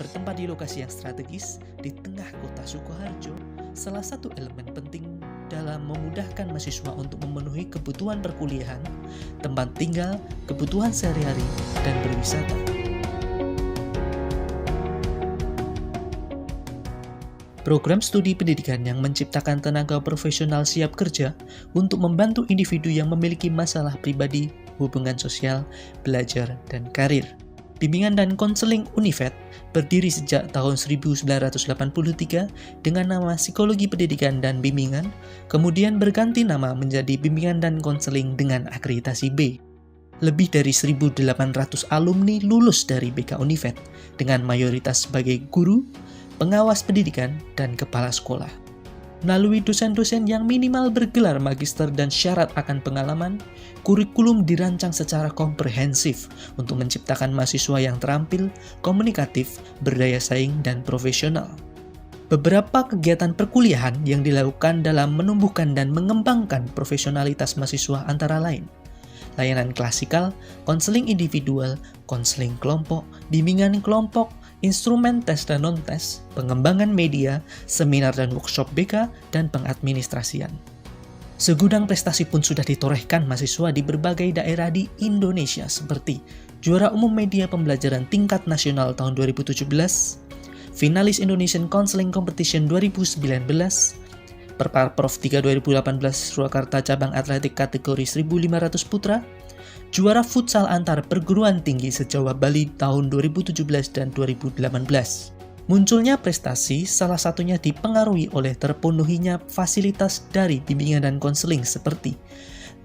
Bertempat di lokasi yang strategis di tengah kota Sukoharjo, salah satu elemen penting dalam memudahkan mahasiswa untuk memenuhi kebutuhan perkuliahan, tempat tinggal, kebutuhan sehari-hari, dan berwisata. Program studi pendidikan yang menciptakan tenaga profesional siap kerja untuk membantu individu yang memiliki masalah pribadi, hubungan sosial, belajar, dan karir. Bimbingan dan Konseling Univet berdiri sejak tahun 1983 dengan nama Psikologi Pendidikan dan Bimbingan, kemudian berganti nama menjadi Bimbingan dan Konseling dengan akreditasi B. Lebih dari 1.800 alumni lulus dari BK Univet dengan mayoritas sebagai guru, pengawas pendidikan, dan kepala sekolah. Melalui dosen-dosen yang minimal bergelar magister dan syarat akan pengalaman, kurikulum dirancang secara komprehensif untuk menciptakan mahasiswa yang terampil, komunikatif, berdaya saing, dan profesional. Beberapa kegiatan perkuliahan yang dilakukan dalam menumbuhkan dan mengembangkan profesionalitas mahasiswa antara lain: layanan klasikal, konseling individual, konseling kelompok, bimbingan kelompok, instrumen tes dan non-tes, pengembangan media, seminar dan workshop BK, dan pengadministrasian. Segudang prestasi pun sudah ditorehkan mahasiswa di berbagai daerah di Indonesia seperti juara umum media pembelajaran tingkat nasional tahun 2017, finalis Indonesian Counseling Competition 2019, Perparprov 3 2018 Surakarta cabang atletik kategori 1.500 putra, juara futsal antar perguruan tinggi se-Jawa Bali tahun 2017 dan 2018. Munculnya prestasi salah satunya dipengaruhi oleh terpenuhinya fasilitas dari bimbingan dan konseling seperti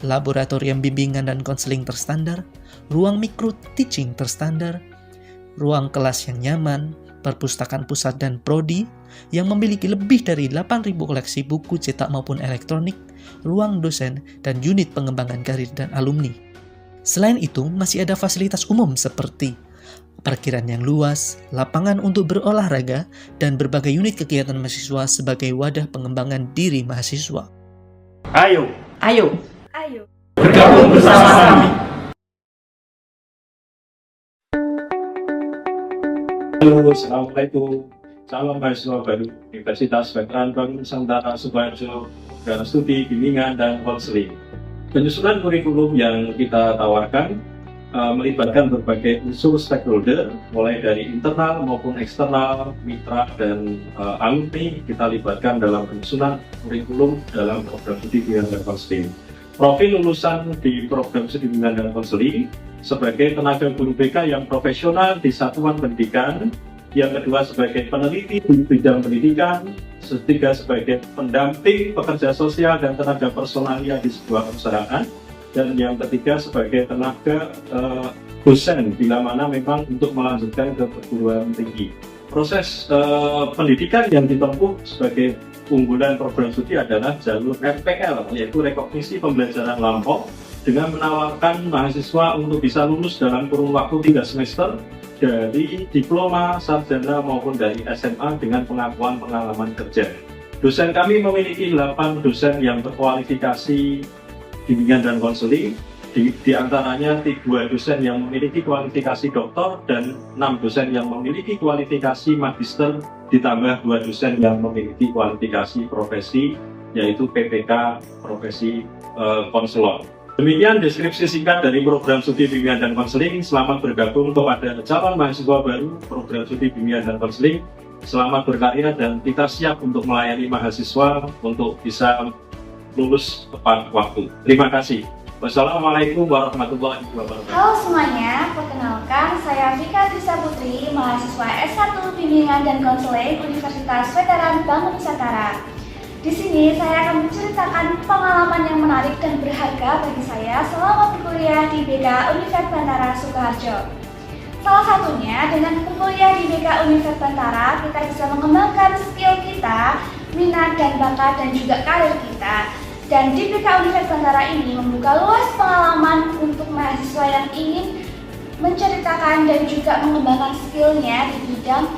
laboratorium bimbingan dan konseling terstandar, ruang mikro teaching terstandar, ruang kelas yang nyaman, perpustakaan pusat dan prodi yang memiliki lebih dari 8.000 koleksi buku cetak maupun elektronik, ruang dosen, dan unit pengembangan karir dan alumni. Selain itu, masih ada fasilitas umum seperti parkiran yang luas, lapangan untuk berolahraga, dan berbagai unit kegiatan mahasiswa sebagai wadah pengembangan diri mahasiswa. Ayo Bergabung bersama kami. Halo, Assalamualaikum. Salam mahasiswa baru Universitas Veteran Bank Nusantara Sukoharjo, program studi bimbingan dan konseling. Penyusunan kurikulum yang kita tawarkan melibatkan berbagai unsur stakeholder, mulai dari internal maupun eksternal, mitra dan alumni. Kita libatkan dalam penyusunan kurikulum dalam program studi bimbingan dan konseling. Profil lulusan di program studi bimbingan dan konseling sebagai tenaga guru BK yang profesional di satuan pendidikan, yang kedua sebagai peneliti di bidang pendidikan, ketiga sebagai pendamping pekerja sosial dan tenaga personalia di sebuah perusahaan, dan yang ketiga sebagai tenaga dosen bila mana memang untuk melanjutkan ke perguruan tinggi. Proses pendidikan yang ditempuh sebagai unggulan program studi adalah jalur RPL, yaitu rekognisi pembelajaran lampau, dengan menawarkan mahasiswa untuk bisa lulus dalam kurun waktu 3 semester dari diploma, sarjana maupun dari SMA dengan pengakuan pengalaman kerja. Dosen kami memiliki 8 dosen yang berkualifikasi bimbingan dan konseling, di antaranya 2 dosen yang memiliki kualifikasi doktor dan 6 dosen yang memiliki kualifikasi magister, ditambah 2 dosen yang memiliki kualifikasi profesi, yaitu PPK profesi konselor. Demikian deskripsi singkat dari program studi bimbingan dan konseling. Selamat bergabung kepada calon mahasiswa baru program studi bimbingan dan konseling. Selamat berkarya dan kita siap untuk melayani mahasiswa untuk bisa lulus tepat waktu. Terima kasih. Wassalamualaikum warahmatullahi wabarakatuh. Halo semuanya, perkenalkan saya Vika Trisa Putri, mahasiswa S1 Bimbingan dan Konseling Universitas Veteran Bank Nusantara. Di sini saya akan menceritakan pengalaman yang menarik dan berharga bagi saya selama berkuliah di BK Univet Bantara Sukoharjo. Salah satunya dengan berkuliah di BK Univet Bantara, kita bisa mengembangkan skill kita, minat dan bakat dan juga karir kita. Dan di BK Univet Bantara ini membuka luas pengalaman untuk mahasiswa yang ingin menceritakan dan juga mengembangkan skillnya di bidang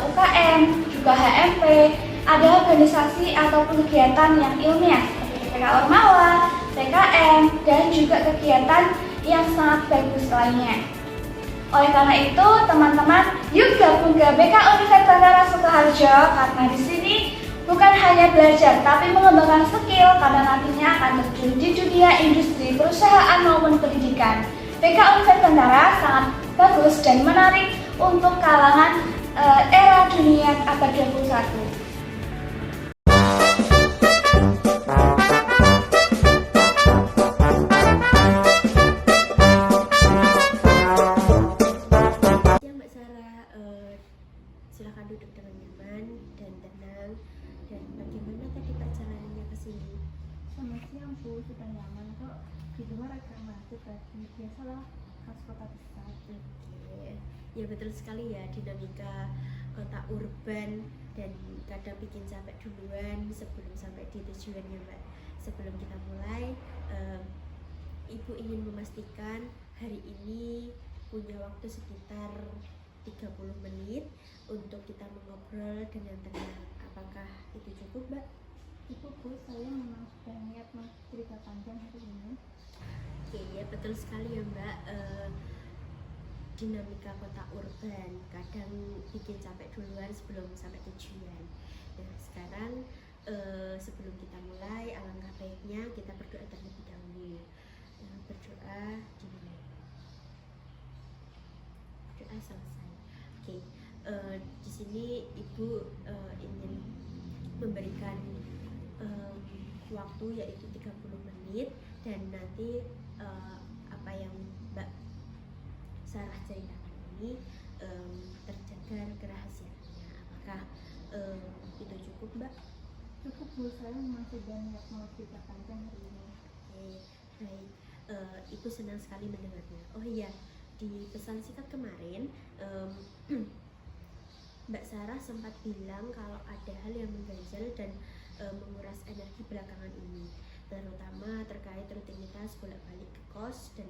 UKM, juga HMP, ada organisasi ataupun kegiatan yang ilmiah seperti PK Ormawa, PKM, dan juga kegiatan yang sangat bagus lainnya. Oleh karena itu, teman-teman, yuk gabung ke BK Universitas Bandara Sukoharjo karena di sini bukan hanya belajar, tapi mengembangkan skill karena nantinya akan terjun di dunia industri, perusahaan maupun pendidikan. BK Universitas Bandara sangat bagus dan menarik untuk kalangan era dunia abad 21. Silakan duduk dengan nyaman dan tenang. Dan bagaimana tadi perjalanannya ke sini? Selamat siang Bu, sudah nyaman kok. Di luar agak macet tadi, biasalah khas kota besar. Oke, ya betul sekali ya, dinamika kota urban dan kadang bikin capek duluan sebelum sampai di tujuannya Mbak. Sebelum kita mulai, Ibu ingin memastikan hari ini punya waktu sekitar 30 menit untuk kita mengobrol dengan tenang. Apakah itu cukup, Mbak? Itu Bu, saya memang sudah niat mau cerita panjang hari ini. Oke, ya betul sekali ya Mbak. Dinamika kota urban kadang bikin capek duluan sebelum sampai tujuan. Nah sekarang sebelum kita mulai, alangkah baiknya kita berdoa terlebih dahulu. Berdoa dimulai. Doa selesai. Oke, di sini Ibu ingin memberikan waktu yaitu 30 menit dan nanti apa yang Mbak Sarah ceritakan ini terjaga kerahasiaannya. Apakah itu cukup, Mbak? Cukup Bu, saya memang sudah niat mau cerita panjang hari ini. Oke, baik. Ibu senang sekali mendengarnya. Oh iya, di pesan singkat kemarin Mbak Sarah sempat bilang kalau ada hal yang mengganjal dan menguras energi belakangan ini, terutama terkait rutinitas bolak-balik ke kos dan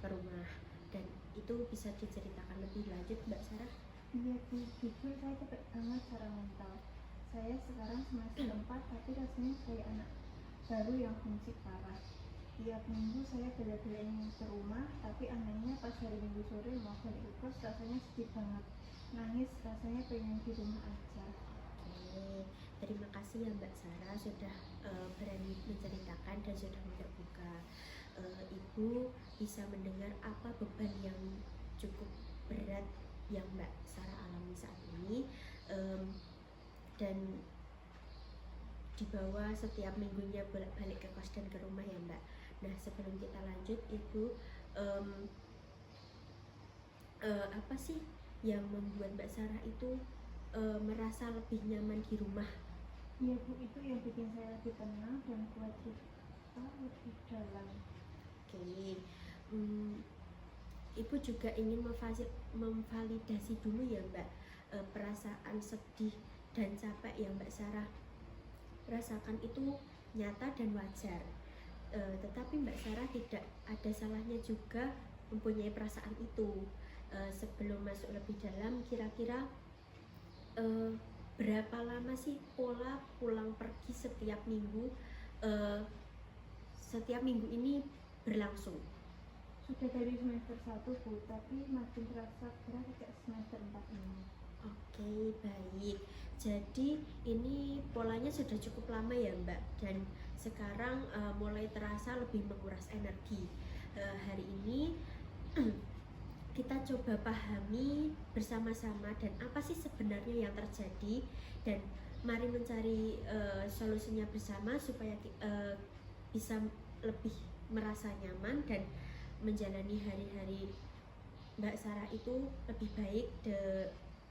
ke rumah. Dan itu bisa diceritakan lebih lanjut, Mbak Sarah? Iya Bu, jujur saya capek banget secara mental. Saya sekarang semester 4, tapi rasanya kayak anak baru yang homesick parah. Tiap minggu saya bela-belain ke rumah, tapi anehnya pas hari Minggu sore mau balik ke kos rasanya sedih banget. Nangis, rasanya pengen di rumah aja. Oke, terima kasih ya Mbak Sarah sudah berani menceritakan dan sudah terbuka. Ibu bisa mendengar apa beban yang cukup berat yang Mbak Sarah alami saat ini, dan dibawa setiap minggunya balik ke kos dan ke rumah ya Mbak. Nah sebelum kita lanjut, Ibu apa sih yang membuat Mbak Sarah itu merasa lebih nyaman di rumah? Iya Bu, itu yang bikin saya lebih tenang dan kuat cerita lebih dalam. Oke, Ibu juga ingin memvalidasi dulu ya Mbak, perasaan sedih dan capek yang Mbak Sarah rasakan itu nyata dan wajar. Tetapi Mbak Sarah tidak ada salahnya juga mempunyai perasaan itu. Sebelum masuk lebih dalam, kira-kira berapa lama sih pola pulang pergi setiap minggu ini berlangsung? Sudah dari semester 1 Bu, tapi makin terasa berat sejak semester 4 ini. Oke, baik. Jadi ini polanya sudah cukup lama ya Mbak, dan sekarang mulai terasa lebih menguras energi. Hari ini kita coba pahami bersama-sama dan apa sih sebenarnya yang terjadi, dan mari mencari solusinya bersama supaya bisa lebih merasa nyaman dan menjalani hari-hari Mbak Sarah itu lebih baik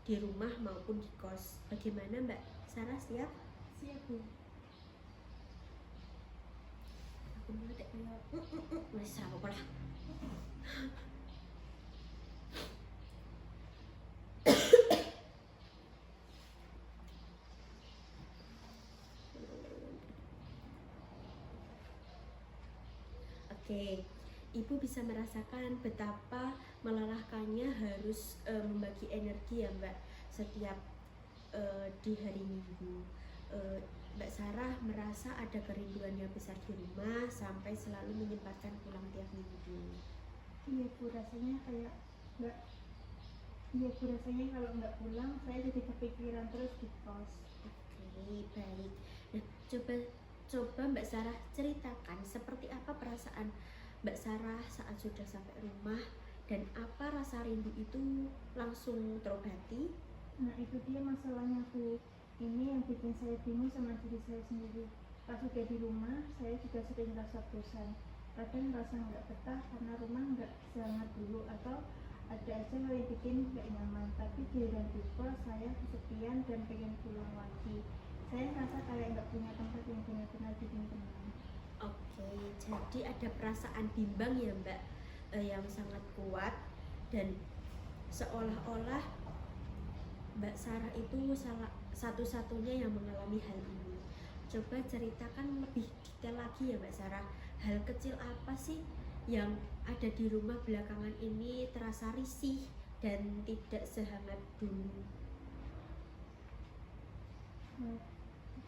di rumah maupun di kos. Bagaimana Mbak Sarah, siap? Siap Bu. Aku mau dek masih apa lah. Oke, Ibu bisa merasakan betapa melelahkannya harus membagi energi ya Mbak setiap di hari Minggu. Mbak Sarah merasa ada kerinduan yang besar di rumah sampai selalu menyempatkan pulang tiap minggu. Iya Bu, rasanya kayak nggak Iya Bu, rasanya kalau nggak pulang saya jadi kepikiran terus di kos. Oke, baik. Nah, coba coba Mbak Sarah ceritakan seperti apa perasaan Mbak Sarah saat sudah sampai rumah dan apa rasa rindu itu langsung terobati? Nah itu dia masalahnya Bu, ini yang bikin saya bingung sama diri saya sendiri. Pas sudah di rumah saya juga sering rasa bosan, kadang rasa nggak betah karena rumah nggak sehangat dulu, atau ada aja hal yang bikin nggak nyaman. Tapi giliran di kos saya kesepian dan pengen pulang lagi. Saya merasa kayak nggak punya tempat yang benar-benar bikin tenang. Oke, jadi ada perasaan bimbang ya Mbak, yang sangat kuat dan seolah-olah Mbak Sarah itu salah satu-satunya yang mengalami hal ini. Coba ceritakan lebih detail lagi ya Mbak Sarah, hal kecil apa sih yang ada di rumah belakangan ini terasa risih dan tidak sehangat dulu?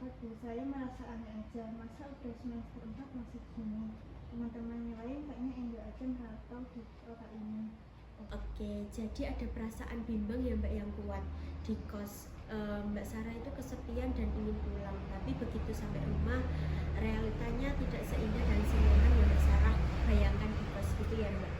Aduh, saya merasa aneh aja, masa udah semester 4 masih gini. Teman-teman yang lain kayaknya enggak aja merantau di kota ini. Oke, jadi ada perasaan bimbang ya Mbak yang kuat di kos. Mbak Sarah itu kesepian dan ingin pulang, tapi begitu sampai rumah realitanya tidak seindah dan senyaman yang Mbak Sarah bayangkan di kos gitu ya Mbak.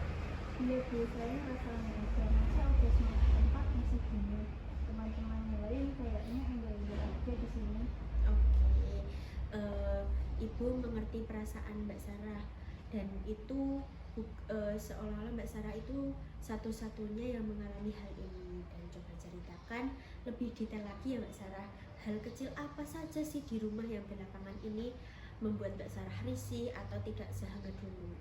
Iya Bu, saya merasa aneh aja, masa udah semester 4 masih gini. Teman-teman yang lain kayaknya enggak aja di sini. Oke, Ibu mengerti perasaan Mbak Sarah dan itu seolah-olah Mbak Sarah itu satu-satunya yang mengalami hal ini. Dan coba ceritakan lebih detail lagi ya Mbak Sarah, hal kecil apa saja sih di rumah yang belakangan ini membuat Mbak Sarah risih atau tidak sehangat dulu?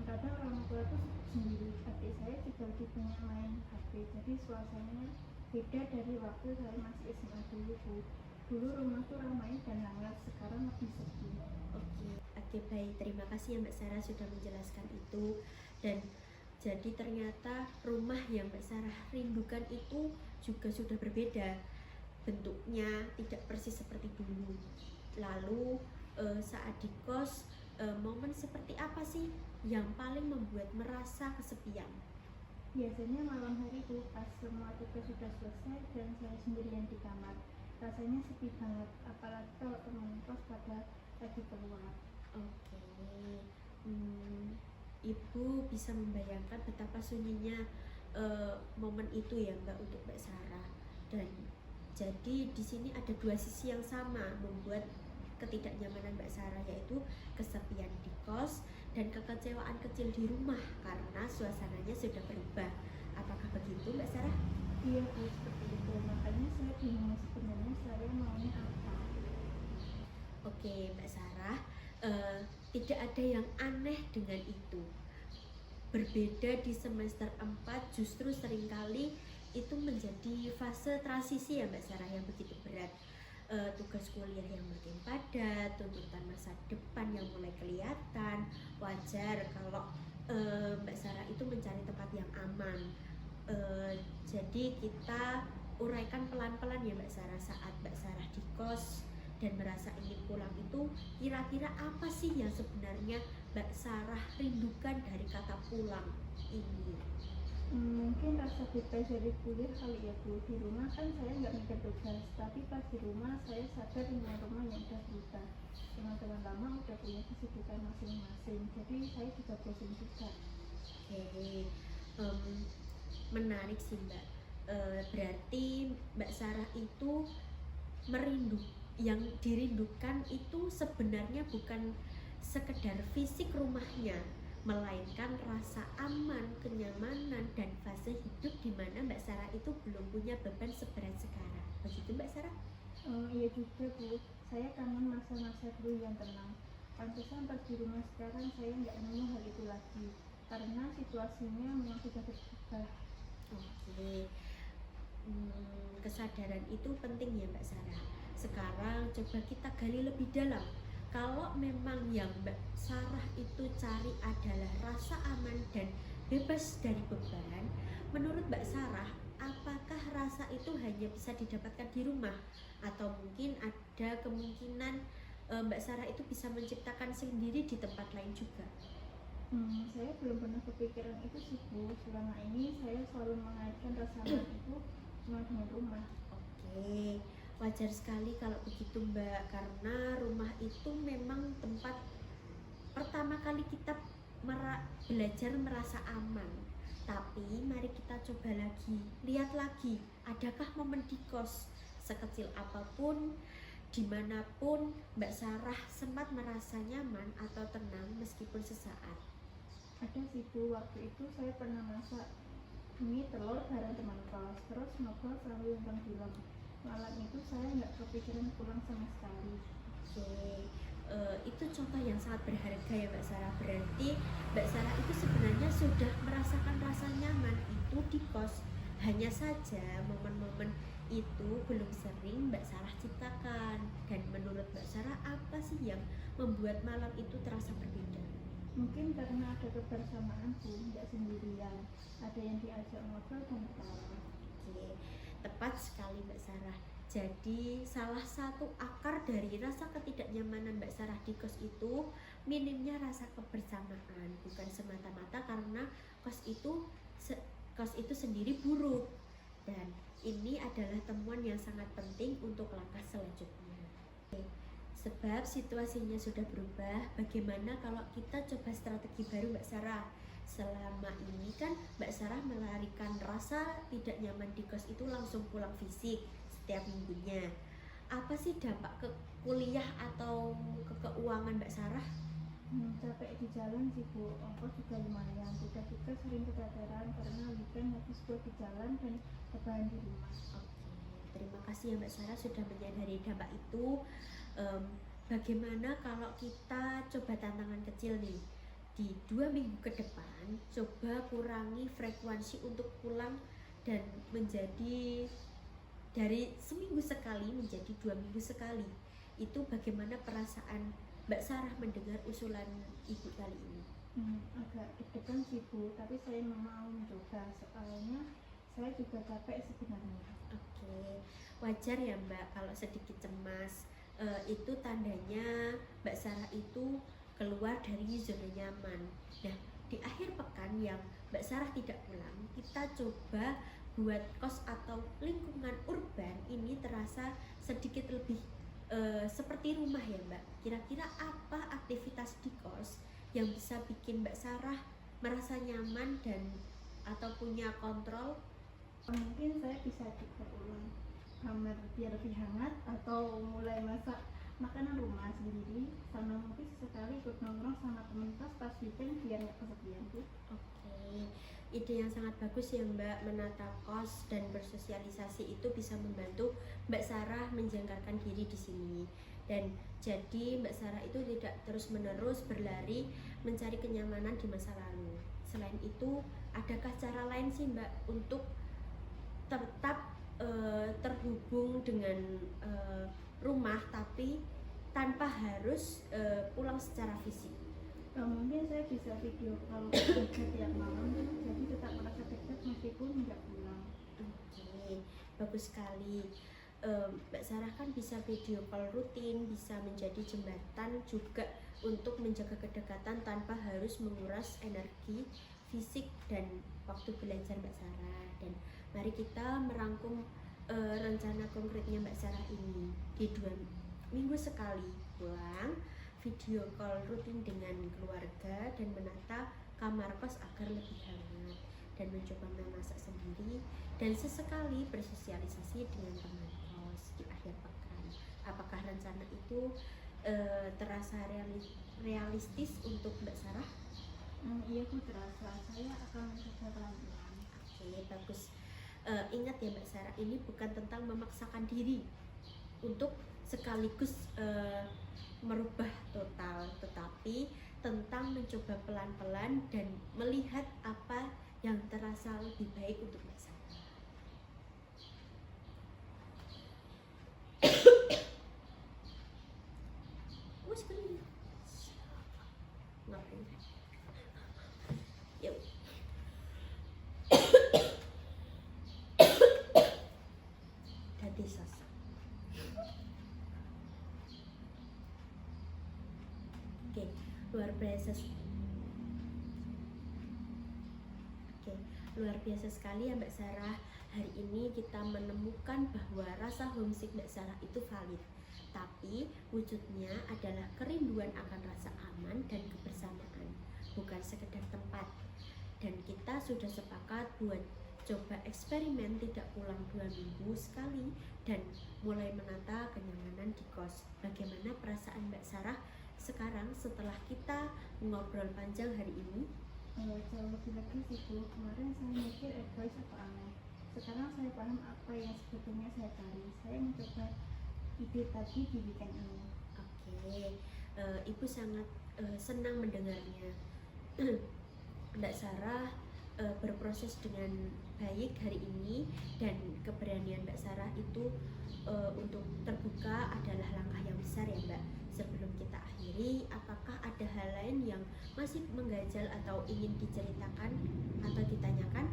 Kadang orang tua tuh sendiri, adik saya juga lagi punya main HP, jadi suasananya beda dari waktu saya masih SMA dulu Bu. Dulu rumah tuh ramai dan hangat, sekarang lebih sepi. Oke, baik. Terima kasih ya Mbak Sarah sudah menjelaskan itu. Dan jadi ternyata rumah yang Mbak Sarah rindukan itu juga sudah berbeda. Bentuknya tidak persis seperti dulu. Lalu saat di kos, momen seperti apa sih yang paling membuat merasa kesepian? Biasanya malam hari Bu, pas semua tugas sudah selesai dan saya sendirian di kamar. Rasanya sepi banget, apalagi kalau teman kos pada lagi keluar. Oke, Ibu bisa membayangkan betapa sunyinya momen itu ya Mbak untuk Mbak Sarah. Dan jadi di sini ada dua sisi yang sama membuat ketidaknyamanan Mbak Sarah, yaitu kesepian di kos dan kekecewaan kecil di rumah karena suasananya sudah berubah. Apakah begitu Mbak Sarah? Iya Bu, seperti itu. Makanya saya bingung sebenarnya saya maunya apa. Oke Mbak Sarah, tidak ada yang aneh dengan itu. Berbeda di semester 4 justru seringkali itu menjadi fase transisi ya Mbak Sarah yang begitu berat. Tugas kuliah yang makin padat, tuntutan masa depan yang mulai kelihatan. Wajar kalau Mbak Sarah itu mencari tempat yang aman. Jadi kita uraikan pelan-pelan ya Mbak Sarah. Saat Mbak Sarah di kos dan merasa ingin pulang itu, kira-kira apa sih yang sebenarnya Mbak Sarah rindukan dari kata pulang ini? Mungkin rasa bebas dari kuliah kali ya Bu. Di rumah kan saya nggak mikir tugas, tapi pas di rumah saya sadar dengan rumahnya udah berubah. Teman-teman lama udah punya kesibukan masing-masing, jadi saya juga bosan juga. Oke, menarik sih Mbak. Berarti Mbak Sarah itu yang dirindukan itu sebenarnya bukan sekedar fisik rumahnya, melainkan rasa aman, kenyamanan, dan fase hidup di mana Mbak Sarah itu belum punya beban seberat sekarang. Begitu Mbak Sarah? Iya juga Bu, saya kangen masa-masa dulu yang tenang. Pantesan pas di rumah sekarang saya nggak nemu hal itu lagi, karena situasinya memang sudah berubah. Oke, kesadaran itu penting ya Mbak Sarah. Sekarang coba kita gali lebih dalam. Kalau memang yang Mbak Sarah itu cari adalah rasa aman dan bebas dari beban, menurut Mbak Sarah, apakah rasa itu hanya bisa didapatkan di rumah? Atau mungkin ada kemungkinan Mbak Sarah itu bisa menciptakan sendiri di tempat lain juga? Saya belum pernah kepikiran itu sih Bu. Selama ini saya selalu mengaitkan rasa aman itu cuma dengan rumah. Oke, wajar sekali kalau begitu Mbak, karena rumah itu memang tempat pertama kali kita belajar merasa aman. Tapi mari kita coba lagi, lihat lagi, adakah momen di kos sekecil apapun, dimanapun Mbak Sarah sempat merasa nyaman atau tenang meskipun sesaat? Ada sih Bu, waktu itu saya pernah masak mie telur bareng teman kos, terus ngobrol sambil nonton film. Malam itu saya nggak kepikiran pulang sama sekali. Oke, itu contoh yang sangat berharga ya Mbak Sarah. Berarti Mbak Sarah itu sebenarnya sudah merasakan rasa nyaman itu di kos. Hanya saja momen-momen itu belum sering Mbak Sarah ciptakan. Dan menurut Mbak Sarah, apa sih yang membuat malam itu terasa berbeda? Mungkin karena ada kebersamaan Bu, nggak sendirian. Ada yang diajak ngobrol dan ketawa. Oke, tepat sekali Mbak Sarah. Jadi salah satu akar dari rasa ketidaknyamanan Mbak Sarah di kos itu minimnya rasa kebersamaan, bukan semata-mata karena kos itu sendiri buruk. Dan ini adalah temuan yang sangat penting untuk langkah selanjutnya. Oke, sebab situasinya sudah berubah, bagaimana kalau kita coba strategi baru Mbak Sarah? Selama ini kan Mbak Sarah melarikan rasa tidak nyaman di kos itu langsung pulang fisik setiap minggunya. Apa sih dampak ke kuliah atau ke keuangan Mbak Sarah? Capek di jalan sih Bu, ongkos juga lumayan. Kita sering keteteran karena weekend habis buat di jalan dan rebahan di rumah. Oke, terima kasih ya Mbak Sarah sudah menyadari dampak itu. Bagaimana kalau kita coba tantangan kecil nih, di 2 minggu ke depan coba kurangi frekuensi untuk pulang dan menjadi dari seminggu sekali menjadi 2 minggu sekali. Itu bagaimana perasaan Mbak Sarah mendengar usulan Ibu kali ini? Agak deg-degan sih Bu, tapi saya mau mencoba soalnya saya juga capek sebenarnya. Oke, wajar ya Mbak kalau sedikit cemas. Itu tandanya Mbak Sarah itu keluar dari zona nyaman. Nah, di akhir pekan yang Mbak Sarah tidak pulang, kita coba buat kos atau lingkungan urban ini terasa sedikit lebih seperti rumah ya Mbak. Kira-kira apa aktivitas di kos yang bisa bikin Mbak Sarah merasa nyaman dan atau punya kontrol? Mungkin saya bisa coba ulang kamar biar lebih hangat, atau mulai masak makanan rumah sendiri, sama mungkin sesekali ikut nongkrong sama temen kos pas weekend biar nggak kesepian Bu. Oke, ide yang sangat bagus ya Mbak. Menata kos dan bersosialisasi itu bisa membantu Mbak Sarah menjangkarkan diri di sini. Dan jadi Mbak Sarah itu tidak terus-menerus berlari mencari kenyamanan di masa lalu. Selain itu, adakah cara lain sih Mbak untuk tetap terhubung dengan rumah tapi tanpa harus pulang secara fisik? Mungkin saya bisa video call kerja tiap malam, jadi tetap merasa dekat meskipun nggak pulang. Oke, bagus sekali. Mbak Sarah kan bisa video call rutin, bisa menjadi jembatan juga untuk menjaga kedekatan tanpa harus menguras energi fisik dan waktu belajar Mbak Sarah. Dan mari kita merangkum rencana konkretnya Mbak Sarah ini. Di 2 minggu sekali pulang, video call rutin dengan keluarga dan menata kamar kos agar lebih hangat, dan mencoba memasak sendiri, dan sesekali bersosialisasi dengan teman kos di akhir pekan. Apakah rencana itu terasa realistis untuk Mbak Sarah? Iya Bu, terasa. Saya akan mencoba pelan-pelan. Oke, bagus. Ingat ya Mbak Sarah, ini bukan tentang memaksakan diri untuk sekaligus merubah total, tetapi tentang mencoba pelan-pelan dan melihat apa yang terasa lebih baik untuk Mbak Sarah. Ngapain? Yuk. Tadi sasa. Oke, luar biasa. luar biasa sekali ya Mbak Sarah. Hari ini kita menemukan bahwa rasa homesick Mbak Sarah itu valid, tapi wujudnya adalah kerinduan akan rasa aman dan kebersamaan, bukan sekedar tempat. Dan kita sudah sepakat buat coba eksperimen tidak pulang 2 minggu sekali dan mulai menata kenyamanan di kos. Bagaimana perasaan Mbak Sarah sekarang setelah kita ngobrol panjang hari ini? Jauh lebih lega sih Bu. Kemarin saya mikir egois atau aneh. Sekarang saya paham apa yang sebetulnya saya cari. Saya mencoba ide tadi di weekend ini. Oke, Ibu sangat senang mendengarnya. Mbak Sarah berproses dengan baik hari ini, dan keberanian Mbak Sarah itu untuk terbuka adalah langkah yang besar ya Mbak. Sebelum kita akhiri, apakah ada hal lain yang masih mengganjal atau ingin diceritakan atau ditanyakan?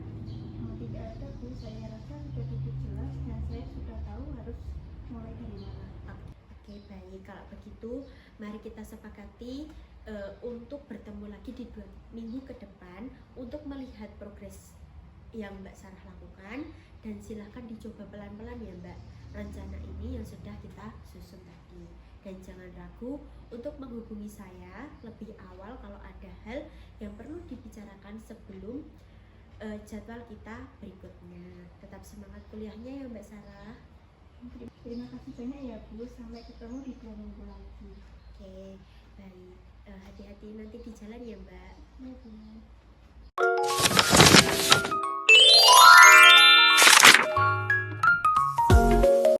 Tidak ada Bu, saya rasa sudah cukup jelas dan saya sudah tahu harus mulai dari mana. Oke, baik. Kalau begitu, mari kita sepakati untuk bertemu lagi di 2 minggu ke depan untuk melihat progres yang Mbak Sarah lakukan, dan silahkan dicoba pelan-pelan ya Mbak rencana ini yang sudah kita susun tadi. Dan jangan ragu untuk menghubungi saya lebih awal kalau ada hal yang perlu dibicarakan sebelum jadwal kita berikutnya. Tetap semangat kuliahnya ya Mbak Sarah. Terima kasih banyak ya Bu, sampai ketemu di 2 minggu lagi. Oke, baik. Hati-hati nanti di jalan ya Mbak. Ya Bu.